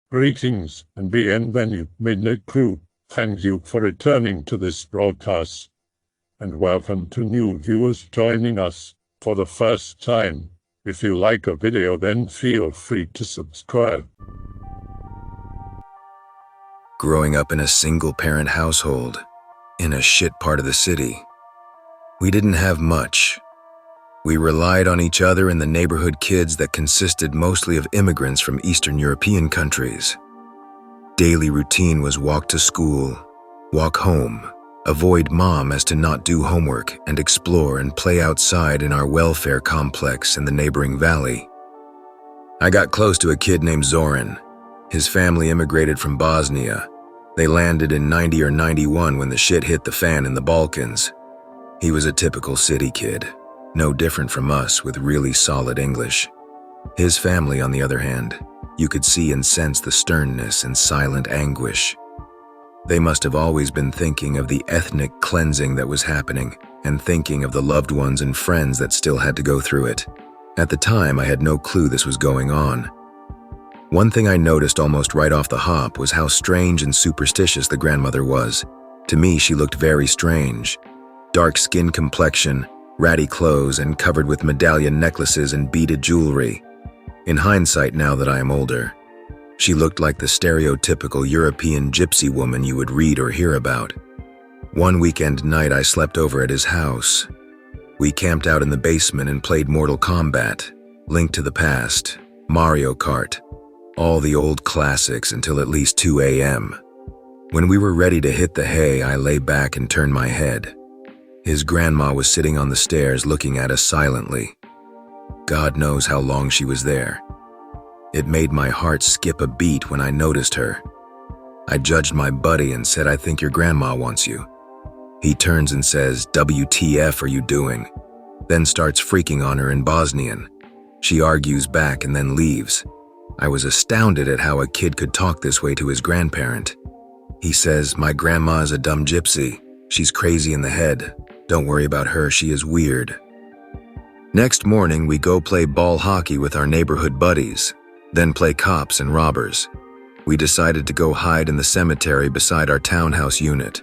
Greetings and bienvenue, Midnight Crew. Thank you for returning to this broadcast, and welcome to new viewers joining us for the first time. If you like a video, then feel free to subscribe. Growing up in a single-parent household, in a shit part of the city, we didn't have much. We relied on each other and the neighborhood kids that consisted mostly of immigrants from Eastern European countries. Daily routine was walk to school, walk home, avoid mom as to not do homework, and explore and play outside in our welfare complex in the neighboring valley. I got close to a kid named Zoran. His family immigrated from Bosnia. They landed in 90 or 91 when the shit hit the fan in the Balkans. He was a typical city kid. No different from us, with really solid English. His family, on the other hand, you could see and sense the sternness and silent anguish. They must have always been thinking of the ethnic cleansing that was happening, and thinking of the loved ones and friends that still had to go through it. At the time, I had no clue this was going on. One thing I noticed almost right off the hop was how strange and superstitious the grandmother was. To me, she looked very strange. Dark skin complexion, ratty clothes, and covered with medallion necklaces and beaded jewelry. In hindsight, now that I am older, she looked like the stereotypical European gypsy woman you would read or hear about. One weekend night I slept over at his house. We camped out in the basement and played Mortal Kombat, Link to the Past, Mario Kart, all the old classics until at least 2 a.m. When we were ready to hit the hay, I lay back and turned my head. His grandma was sitting on the stairs looking at us silently. God knows how long she was there. It made my heart skip a beat when I noticed her. I judged my buddy and said, "I think your grandma wants you." He turns and says, "WTF are you doing?" Then starts freaking on her in Bosnian. She argues back and then leaves. I was astounded at how a kid could talk this way to his grandparent. He says, "My grandma is a dumb gypsy. She's crazy in the head. Don't worry about her, she is weird." Next morning, we go play ball hockey with our neighborhood buddies, then play cops and robbers. We decided to go hide in the cemetery beside our townhouse unit.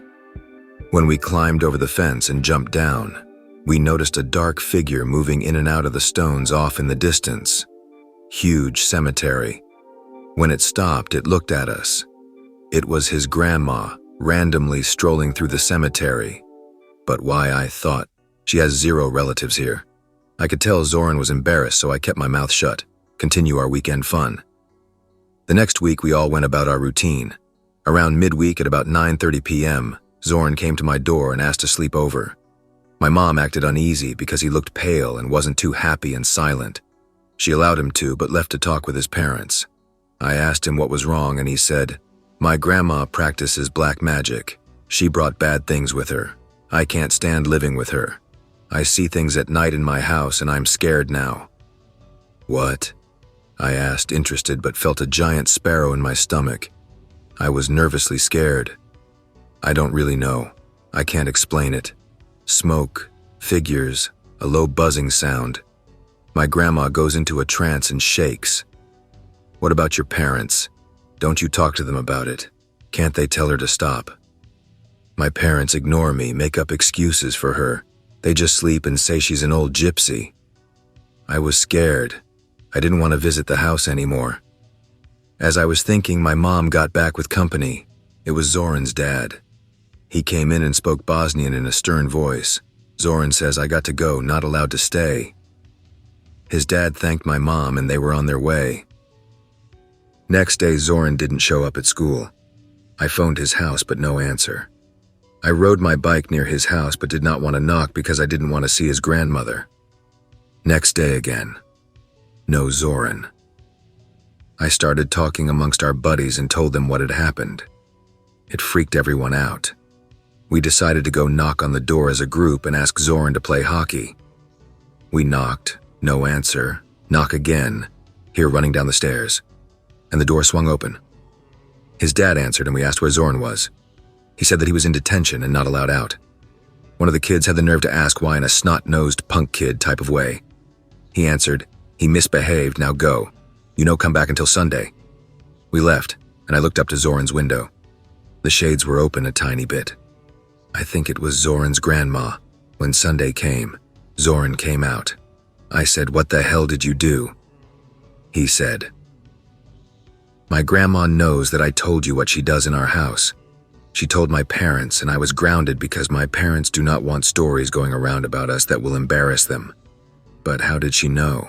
When we climbed over the fence and jumped down, we noticed a dark figure moving in and out of the stones off in the distance. Huge cemetery. When it stopped, it looked at us. It was his grandma, randomly strolling through the cemetery. But why, I thought, she has 0 relatives here. I could tell Zoran was embarrassed, so I kept my mouth shut. Continue our weekend fun. The next week, we all went about our routine. Around midweek at about 9:30 p.m., Zoran came to my door and asked to sleep over. My mom acted uneasy because he looked pale and wasn't too happy and silent. She allowed him to, but left to talk with his parents. I asked him what was wrong, and he said, "My grandma practices black magic. She brought bad things with her. I can't stand living with her. I see things at night in my house and I'm scared now." "What?" I asked, interested, but felt a giant sparrow in my stomach. I was nervously scared. "I don't really know. I can't explain it. Smoke, figures, a low buzzing sound. My grandma goes into a trance and shakes." "What about your parents? Don't you talk to them about it? Can't they tell her to stop?" "My parents ignore me, make up excuses for her. They just sleep and say she's an old gypsy." I was scared. I didn't want to visit the house anymore. As I was thinking, my mom got back with company. It was Zoran's dad. He came in and spoke Bosnian in a stern voice. Zoran says, "I got to go, not allowed to stay." His dad thanked my mom and they were on their way. Next day, Zoran didn't show up at school. I phoned his house, but no answer. I rode my bike near his house but did not want to knock because I didn't want to see his grandmother. Next day again. No Zoran. I started talking amongst our buddies and told them what had happened. It freaked everyone out. We decided to go knock on the door as a group and ask Zoran to play hockey. We knocked, no answer, knock again, hear running down the stairs, and the door swung open. His dad answered and we asked where Zoran was. He said that he was in detention and not allowed out. One of the kids had the nerve to ask why in a snot-nosed punk kid type of way. He answered, "He misbehaved, now go. You know, come back until Sunday." We left, and I looked up to Zoran's window. The shades were open a tiny bit. I think it was Zoran's grandma. When Sunday came, Zoran came out. I said, "What the hell did you do?" He said, "My grandma knows that I told you what she does in our house. She told my parents, and I was grounded because my parents do not want stories going around about us that will embarrass them." But how did she know?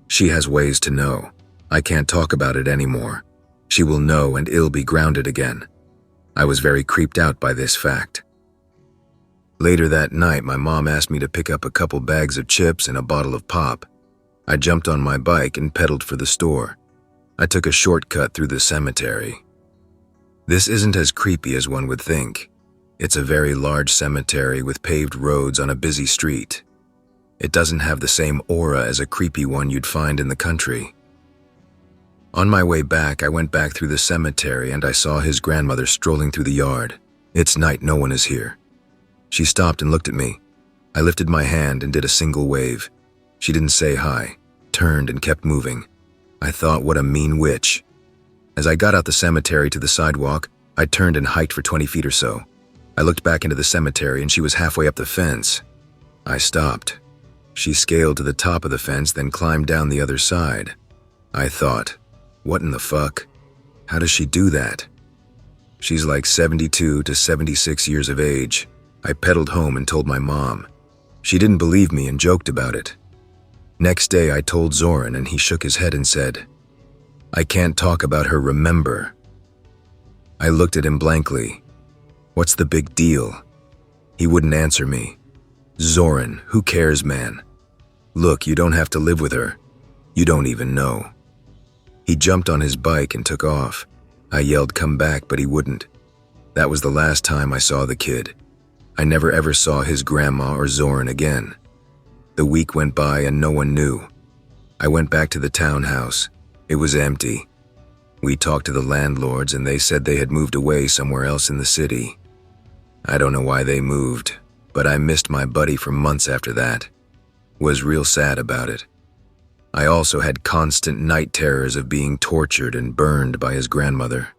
She has ways to know. I can't talk about it anymore. She will know and I'll be grounded again. I was very creeped out by this fact. Later that night, my mom asked me to pick up a couple bags of chips and a bottle of pop. I jumped on my bike and pedaled for the store. I took a shortcut through the cemetery. This isn't as creepy as one would think. It's a very large cemetery with paved roads on a busy street. It doesn't have the same aura as a creepy one you'd find in the country. On my way back, I went back through the cemetery and I saw his grandmother strolling through the yard. It's night, no one is here. She stopped and looked at me. I lifted my hand and did a single wave. She didn't say hi, turned and kept moving. I thought, what a mean witch. As I got out the cemetery to the sidewalk, I turned and hiked for 20 feet or so. I looked back into the cemetery and she was halfway up the fence. I stopped. She scaled to the top of the fence, then climbed down the other side. I thought, what in the fuck? How does she do that? She's like 72 to 76 years of age. I pedaled home and told my mom. She didn't believe me and joked about it. Next day I told Zoran and he shook his head and said, "I can't talk about her, remember?" I looked at him blankly. What's the big deal? He wouldn't answer me. Zoran, who cares, man? Look, you don't have to live with her. You don't even know. He jumped on his bike and took off. I yelled, "Come back," but he wouldn't. That was the last time I saw the kid. I never ever saw his grandma or Zoran again. The week went by and no one knew. I went back to the townhouse. It was empty. We talked to the landlords and they said they had moved away somewhere else in the city. I don't know why they moved, but I missed my buddy for months after that. Was real sad about it. I also had constant night terrors of being tortured and burned by his grandmother.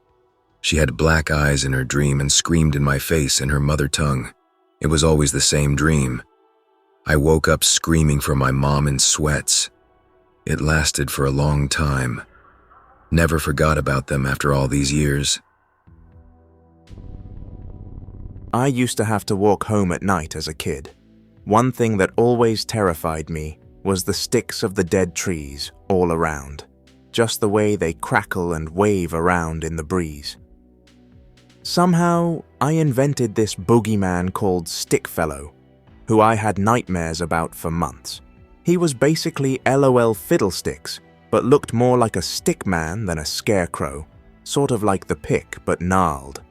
She had black eyes in her dream and screamed in my face in her mother tongue. It was always the same dream. I woke up screaming for my mom in sweats. It lasted for a long time. Never forgot about them after all these years. I used to have to walk home at night as a kid. One thing that always terrified me was the sticks of the dead trees all around, just the way they crackle and wave around in the breeze. Somehow, I invented this boogeyman called Stickfellow, who I had nightmares about for months. He was basically LOL Fiddlesticks, but looked more like a stick man than a scarecrow, sort of like the Pick but gnarled.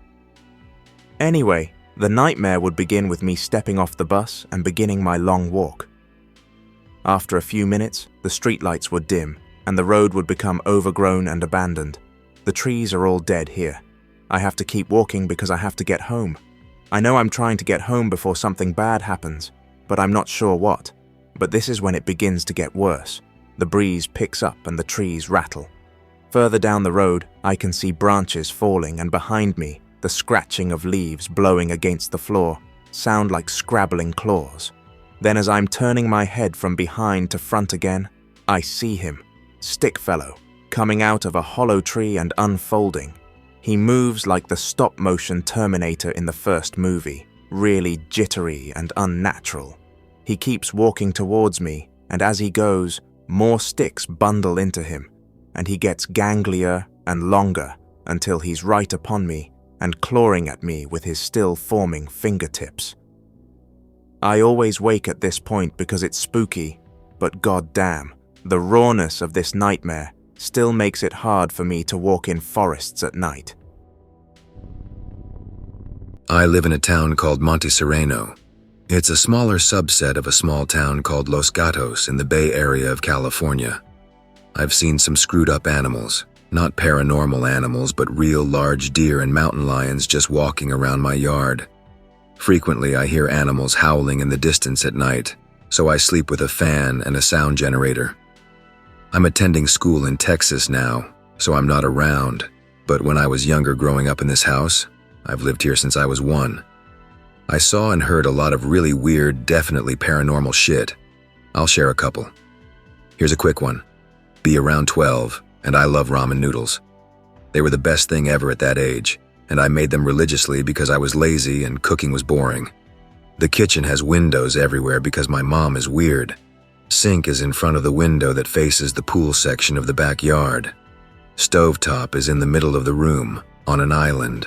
Anyway, the nightmare would begin with me stepping off the bus and beginning my long walk. After a few minutes, the streetlights would dim and the road would become overgrown and abandoned. The trees are all dead here. I have to keep walking because I have to get home. I know I'm trying to get home before something bad happens, but I'm not sure what. But this is when it begins to get worse. The breeze picks up and the trees rattle. Further down the road, I can see branches falling and behind me, the scratching of leaves blowing against the floor sound like scrabbling claws. Then as I'm turning my head from behind to front again, I see him, Stickfellow, coming out of a hollow tree and unfolding. He moves like the stop-motion Terminator in the first movie, really jittery and unnatural. He keeps walking towards me, and as he goes, more sticks bundle into him, and he gets ganglier and longer until he's right upon me and clawing at me with his still-forming fingertips. I always wake at this point because it's spooky, but goddamn, the rawness of this nightmare still makes it hard for me to walk in forests at night. I live in a town called Monte Sereno. It's a smaller subset of a small town called Los Gatos in the Bay Area of California. I've seen some screwed up animals, not paranormal animals, but real large deer and mountain lions just walking around my yard. Frequently, I hear animals howling in the distance at night, so I sleep with a fan and a sound generator. I'm attending school in Texas now, so I'm not around. But when I was younger growing up in this house, I've lived here since I was 1, I saw and heard a lot of really weird, definitely paranormal shit. I'll share a couple. Here's a quick one. Be around 12, and I love ramen noodles. They were the best thing ever at that age, and I made them religiously because I was lazy and cooking was boring. The kitchen has windows everywhere because my mom is weird. Sink is in front of the window that faces the pool section of the backyard. Stovetop is in the middle of the room, on an island.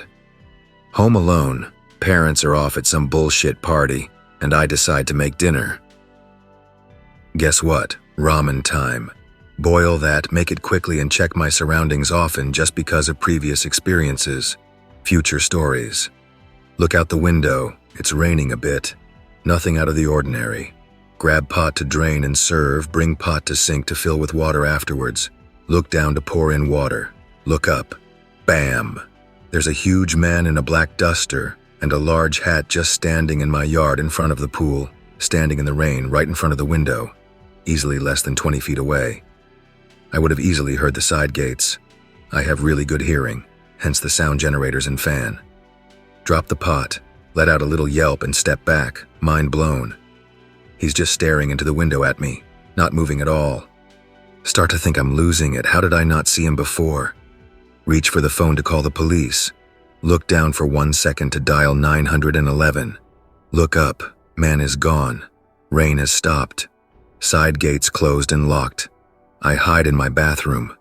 Home alone, parents are off at some bullshit party, and I decide to make dinner. Guess what? Ramen time. Boil that, make it quickly, and check my surroundings often just because of previous experiences. Future stories. Look out the window. It's raining a bit. Nothing out of the ordinary. Grab pot to drain and serve, bring pot to sink to fill with water afterwards. Look down to pour in water. Look up. Bam! There's a huge man in a black duster and a large hat just standing in my yard in front of the pool, standing in the rain right in front of the window, easily less than 20 feet away. I would have easily heard the side gates. I have really good hearing, hence the sound generators and fan. Drop the pot, let out a little yelp and step back, mind blown. He's just staring into the window at me, not moving at all. Start to think I'm losing it. How did I not see him before? Reach for the phone to call the police. Look down for 1 second to dial 911. Look up. Man is gone. Rain has stopped. Side gates closed and locked. I hide in my bathroom.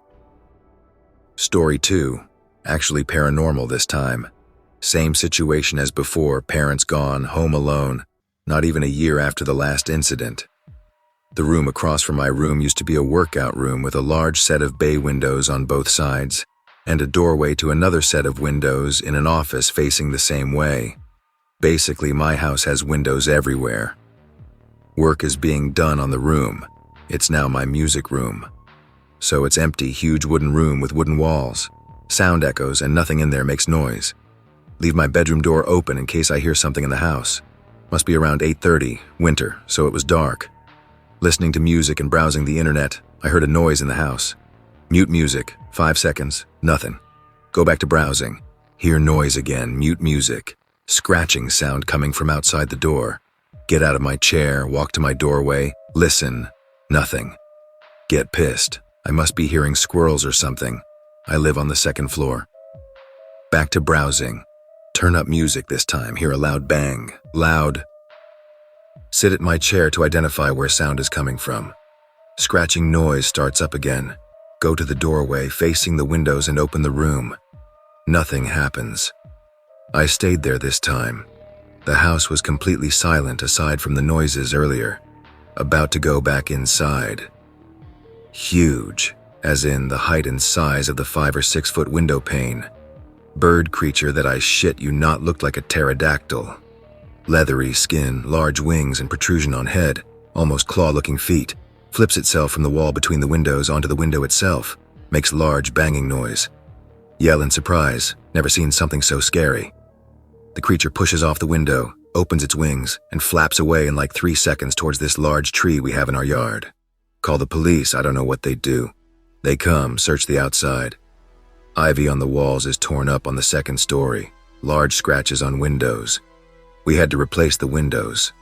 Story 2. Actually paranormal this time. Same situation as before, parents gone, home alone. Not even a year after the last incident. The room across from my room used to be a workout room with a large set of bay windows on both sides, and a doorway to another set of windows in an office facing the same way. Basically, my house has windows everywhere. Work is being done on the room. It's now my music room. So it's empty, huge wooden room with wooden walls. Sound echoes and nothing in there makes noise. Leave my bedroom door open in case I hear something in the house. Must be around 8:30, winter, so it was dark. Listening to music and browsing the internet, I heard a noise in the house. Mute music, 5 seconds, nothing. Go back to browsing. Hear noise again, mute music. Scratching sound coming from outside the door. Get out of my chair, walk to my doorway, listen, nothing. Get pissed. I must be hearing squirrels or something. I live on the 2nd floor. Back to browsing. Turn up music this time, hear a loud bang. Loud. Sit at my chair to identify where sound is coming from. Scratching noise starts up again. Go to the doorway, facing the windows, and open the room. Nothing happens. I stayed there this time. The house was completely silent aside from the noises earlier. About to go back inside. Huge, as in the height and size of the 5 or 6 foot window pane. Bird creature that I shit you not looked like a pterodactyl. Leathery skin, large wings and protrusion on head, almost claw-looking feet. Flips itself from the wall between the windows onto the window itself. Makes large banging noise. Yell in surprise, never seen something so scary. The creature pushes off the window, opens its wings, and flaps away in like 3 seconds towards this large tree we have in our yard. Call the police, I don't know what they'd do. They come, search the outside. Ivy on the walls is torn up on the 2nd story. Large scratches on windows. We had to replace the windows.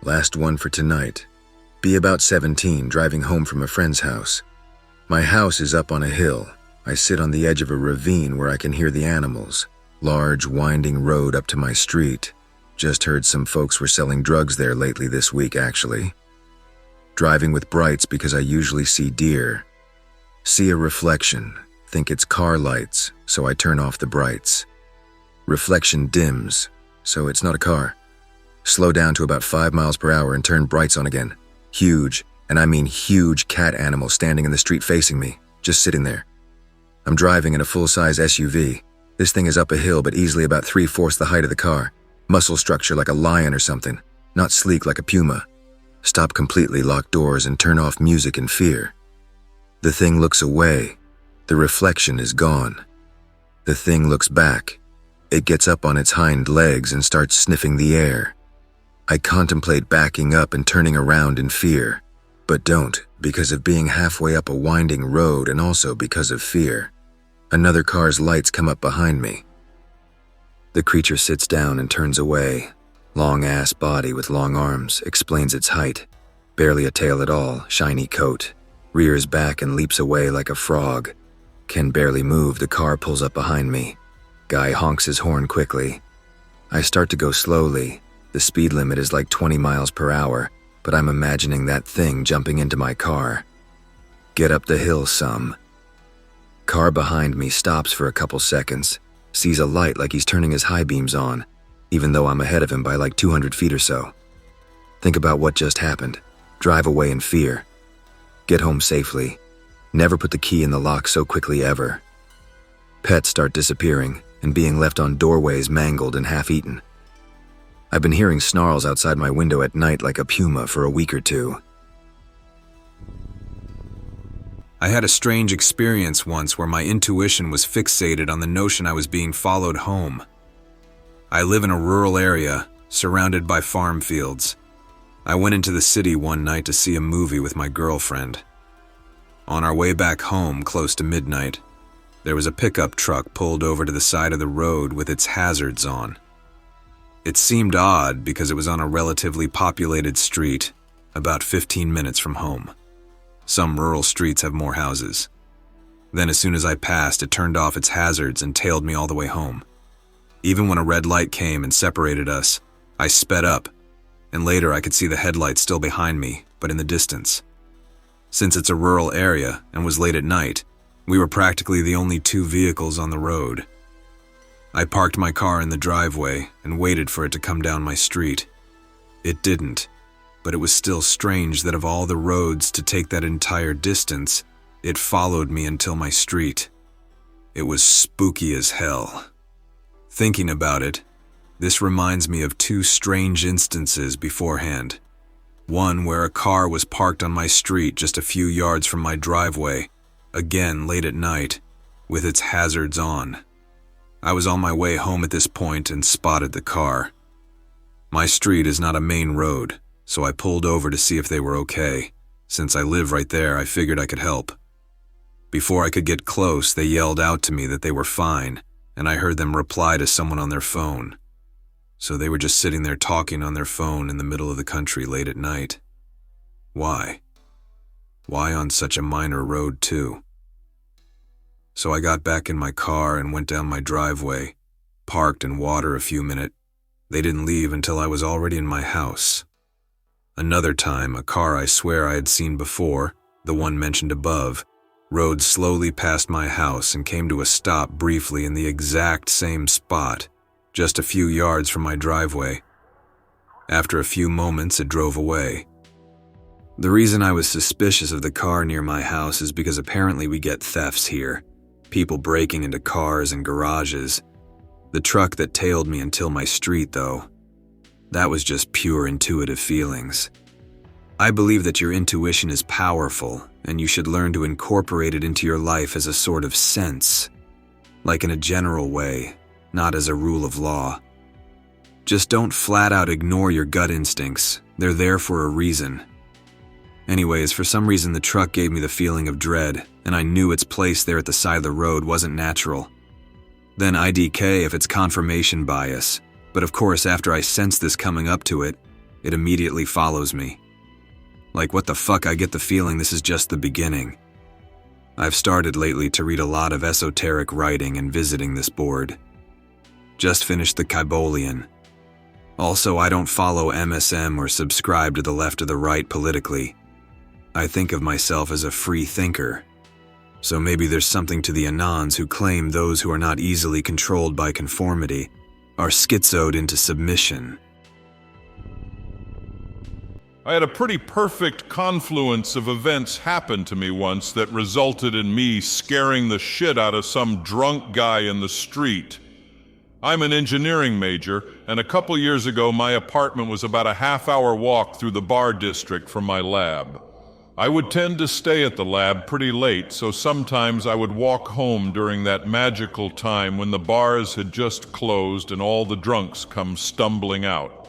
Last one for tonight. Be about 17, driving home from a friend's house. My house is up on a hill. I sit on the edge of a ravine where I can hear the animals. Large, winding road up to my street. Just heard some folks were selling drugs there lately this week, actually. Driving with brights because I usually see deer. See a reflection. Think it's car lights, so I turn off the brights. Reflection dims, so it's not a car. Slow down to about 5 miles per hour and turn brights on again. Huge, and I mean huge cat animal standing in the street facing me, just sitting there. I'm driving in a full-size SUV. This thing is up a hill but easily about 3/4 the height of the car. Muscle structure like a lion or something, not sleek like a puma. Stop completely, lock doors, and turn off music in fear. The thing looks away. The reflection is gone. The thing looks back. It gets up on its hind legs and starts sniffing the air. I contemplate backing up and turning around in fear, but don't, because of being halfway up a winding road and also because of fear. Another car's lights come up behind me. The creature sits down and turns away. Long-ass body with long arms, explains its height. Barely a tail at all, shiny coat. Rears back and leaps away like a frog. Can barely move, the car pulls up behind me. Guy honks his horn quickly. I start to go slowly. The speed limit is like 20 miles per hour, but I'm imagining that thing jumping into my car. Get up the hill some. Car behind me stops for a couple seconds, sees a light like he's turning his high beams on, even though I'm ahead of him by like 200 feet or so. Think about what just happened. Drive away in fear. Get home safely. Never put the key in the lock so quickly ever. Pets start disappearing and being left on doorways mangled and half-eaten. I've been hearing snarls outside my window at night like a puma for a week or two. I had a strange experience once where my intuition was fixated on the notion I was being followed home. I live in a rural area, surrounded by farm fields. I went into the city one night to see a movie with my girlfriend. On our way back home, close to midnight, there was a pickup truck pulled over to the side of the road with its hazards on. It seemed odd because it was on a relatively populated street, about 15 minutes from home. Some rural streets have more houses. Then as soon as I passed, it turned off its hazards and tailed me all the way home. Even when a red light came and separated us, I sped up, and later I could see the headlights still behind me, but in the distance. Since it's a rural area and was late at night, we were practically the only two vehicles on the road. I parked my car in the driveway and waited for it to come down my street. It didn't, but it was still strange that of all the roads to take that entire distance, it followed me until my street. It was spooky as hell. Thinking about it, this reminds me of two strange instances beforehand. One where a car was parked on my street just a few yards from my driveway, again late at night, with its hazards on. I was on my way home at this point and spotted the car. My street is not a main road, so I pulled over to see if they were okay. Since I live right there, I figured I could help. Before I could get close, they yelled out to me that they were fine, and I heard them reply to someone on their phone. So they were just sitting there talking on their phone in the middle of the country late at night. Why? Why on such a minor road, too? So I got back in my car and went down my driveway, parked in water a few minutes. They didn't leave until I was already in my house. Another time, a car I swear I had seen before, the one mentioned above, rode slowly past my house and came to a stop briefly in the exact same spot, just a few yards from my driveway. After a few moments, it drove away. The reason I was suspicious of the car near my house is because apparently we get thefts here. People breaking into cars and garages. The truck that tailed me until my street, though, that was just pure intuitive feelings. I believe that your intuition is powerful, and you should learn to incorporate it into your life as a sort of sense, like in a general way, not as a rule of law. Just don't flat out ignore your gut instincts. They're there for a reason. Anyways, for some reason the truck gave me the feeling of dread, and I knew its place there at the side of the road wasn't natural. Then IDK if it's confirmation bias, but of course after I sense this coming up to it, it immediately follows me. Like what the fuck, I get the feeling this is just the beginning. I've started lately to read a lot of esoteric writing and visiting this board. Just finished the Kybolian. Also, I don't follow MSM or subscribe to the left or the right politically. I think of myself as a free thinker. So maybe there's something to the anons who claim those who are not easily controlled by conformity are schizoed into submission. I had a pretty perfect confluence of events happen to me once that resulted in me scaring the shit out of some drunk guy in the street. I'm an engineering major, and a couple years ago my apartment was about a half-hour walk through the bar district from my lab. I would tend to stay at the lab pretty late, so sometimes I would walk home during that magical time when the bars had just closed and all the drunks come stumbling out.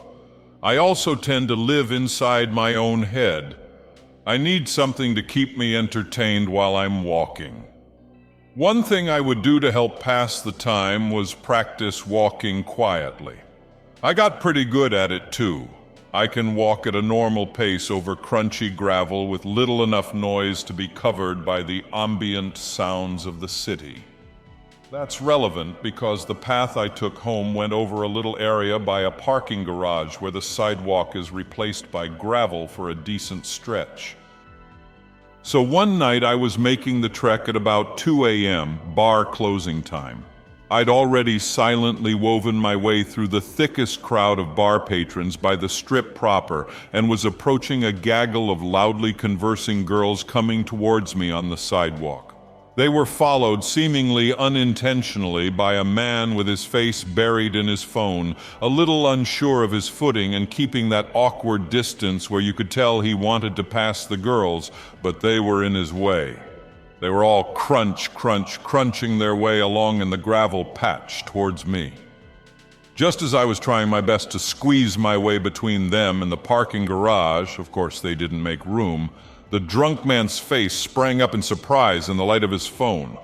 I also tend to live inside my own head. I need something to keep me entertained while I'm walking. One thing I would do to help pass the time was practice walking quietly. I got pretty good at it too. I can walk at a normal pace over crunchy gravel with little enough noise to be covered by the ambient sounds of the city. That's relevant because the path I took home went over a little area by a parking garage where the sidewalk is replaced by gravel for a decent stretch. So one night I was making the trek at about 2 a.m., bar closing time. I'd already silently woven my way through the thickest crowd of bar patrons by the strip proper and was approaching a gaggle of loudly conversing girls coming towards me on the sidewalk. They were followed seemingly unintentionally by a man with his face buried in his phone, a little unsure of his footing and keeping that awkward distance where you could tell he wanted to pass the girls, but they were in his way. They were all crunching their way along in the gravel patch towards me. Just as I was trying my best to squeeze my way between them and the parking garage, of course they didn't make room, the drunk man's face sprang up in surprise in the light of his phone.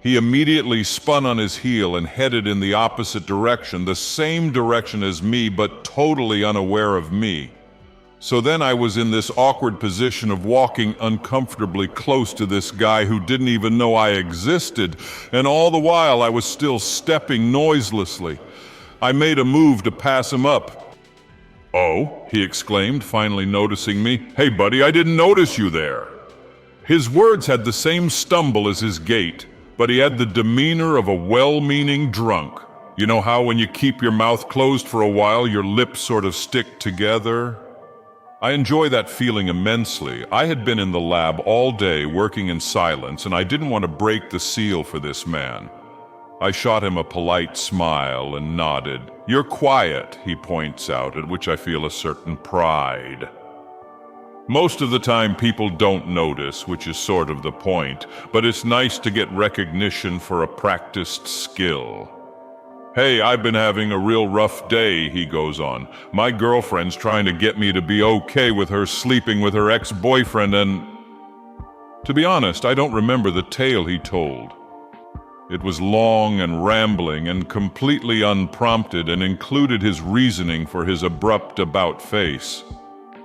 He immediately spun on his heel and headed in the opposite direction, the same direction as me, but totally unaware of me. So then I was in this awkward position of walking uncomfortably close to this guy who didn't even know I existed, and all the while I was still stepping noiselessly. I made a move to pass him up. "Oh," he exclaimed, finally noticing me. "Hey buddy, I didn't notice you there." His words had the same stumble as his gait, but he had the demeanor of a well-meaning drunk. You know how when you keep your mouth closed for a while, your lips sort of stick together? I enjoy that feeling immensely. I had been in the lab all day working in silence, and I didn't want to break the seal for this man. I shot him a polite smile and nodded. "You're quiet," he points out, at which I feel a certain pride. Most of the time people don't notice, which is sort of the point, but it's nice to get recognition for a practiced skill. "Hey, I've been having a real rough day," he goes on. "My girlfriend's trying to get me to be okay with her sleeping with her ex-boyfriend and..." To be honest, I don't remember the tale he told. It was long and rambling and completely unprompted and included his reasoning for his abrupt about-face.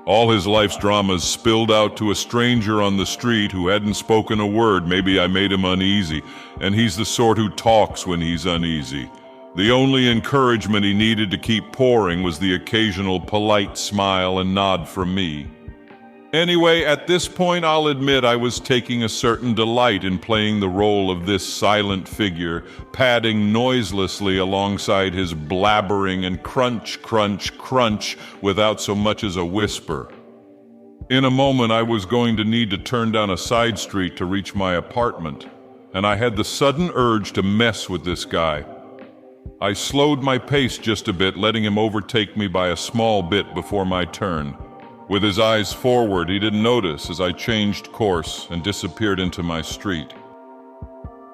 All his life's dramas spilled out to a stranger on the street who hadn't spoken a word. Maybe I made him uneasy, and he's the sort who talks when he's uneasy. The only encouragement he needed to keep pouring was the occasional polite smile and nod from me. Anyway, at this point I'll admit I was taking a certain delight in playing the role of this silent figure, padding noiselessly alongside his blabbering and crunch without so much as a whisper. In a moment I was going to need to turn down a side street to reach my apartment, and I had the sudden urge to mess with this guy. I slowed my pace just a bit, letting him overtake me by a small bit before my turn. With his eyes forward, he didn't notice as I changed course and disappeared into my street.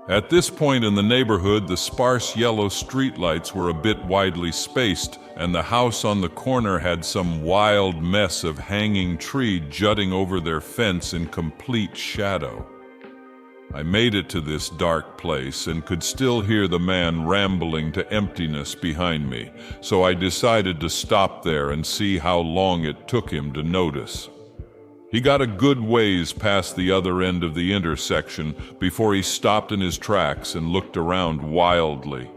At this point in the neighborhood, the sparse yellow streetlights were a bit widely spaced, and the house on the corner had some wild mess of hanging tree jutting over their fence in complete shadow. I made it to this dark place and could still hear the man rambling to emptiness behind me, so I decided to stop there and see how long it took him to notice. He got a good ways past the other end of the intersection before he stopped in his tracks and looked around wildly.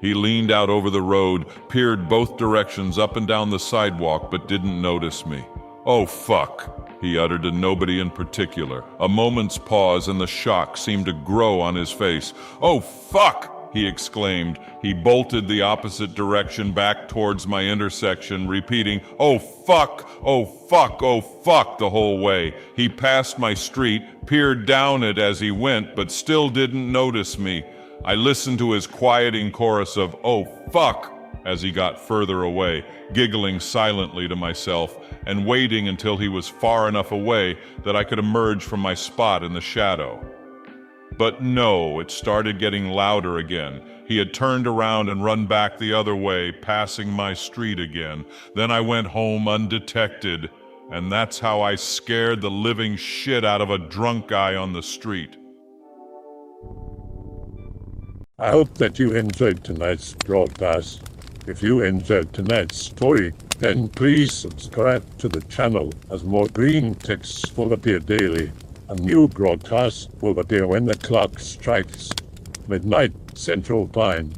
He leaned out over the road, peered both directions up and down the sidewalk, but didn't notice me. "Oh, fuck," he uttered to nobody in particular. A moment's pause and the shock seemed to grow on his face. "Oh, fuck!" he exclaimed. He bolted the opposite direction back towards my intersection, repeating, "Oh, fuck! Oh, fuck! Oh, fuck!" the whole way. He passed my street, peered down it as he went, but still didn't notice me. I listened to his quieting chorus of, "Oh, fuck!" as he got further away, giggling silently to myself and waiting until he was far enough away that I could emerge from my spot in the shadow. But no, it started getting louder again. He had turned around and run back the other way, passing my street again. Then I went home undetected. and that's how I scared the living shit out of a drunk guy on the street. I hope that you enjoyed tonight's broadcast. If you enjoyed tonight's story, then please subscribe to the channel as more Greentext will appear daily. A new broadcast will appear when the clock strikes midnight Central Time.